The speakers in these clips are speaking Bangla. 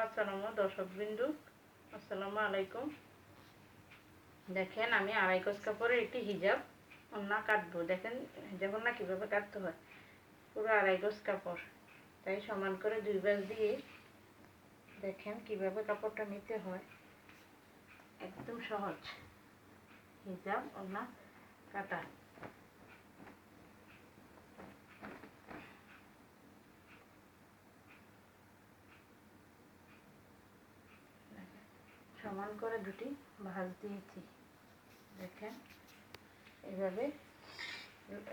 আসসালামু দর্শকবৃন্দু, আসসালামু আলাইকুম। দেখেন আমি আড়াই গজ কাপড়ের একটি হিজাব ওড়না কাটবো। দেখেন হিজাব ওড়না কীভাবে কাটতে হয়। পুরো আড়াই গজ কাপড়, তাই সমান করে 2 ভাঁজ দিয়ে দেখেন কিভাবে কাপড়টা নিতে হয়। একদম সহজ হিজাব ওড়না কাটা। সমান করে দুটি ভাঁজ দিয়েছি। দেখেন এইভাবে,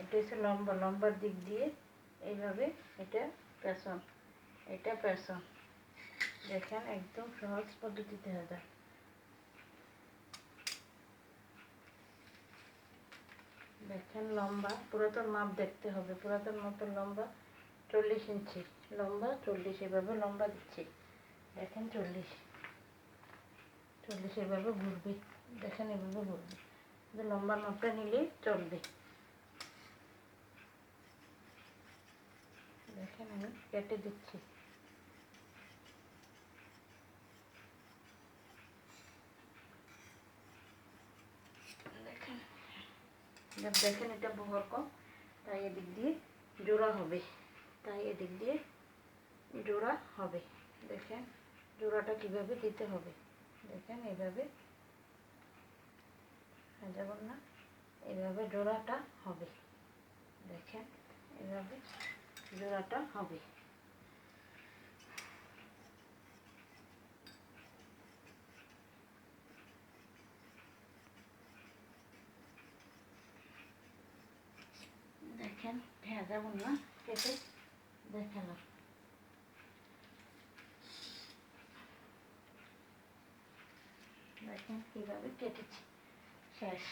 এটা হচ্ছে লম্বার দিক দিয়ে এইভাবে, এটা পেছন, এটা পেছন। দেখেন একদম সহজ পদ্ধতিতে হবে। দেখেন লম্বা পুরাতন মাপ দেখতে হবে। পুরাতন মাপের লম্বা 40 ইঞ্চি, লম্বা 40, এভাবে লম্বা দিচ্ছি। দেখেন 40 এভাবে ঘুরবে। দেখেন এভাবে ঘুরবে, লম্বা মাপটা নিলেই চলবে। দেখেন আমি কেটে দিচ্ছি। দেখেন এটা বহর কম, তাই এদিক দিয়ে জোড়া হবে, দেখেন জোড়াটা কিভাবে দিতে হবে। দেখেন এইভাবে যাব না, এইভাবে জোড়াটা হবে। দেখেন এইভাবে জোড়াটা হবে। দেখেন যাব না, কেটে দেখালাম। দেখেন কিভাবে কেটেছি, শেষ।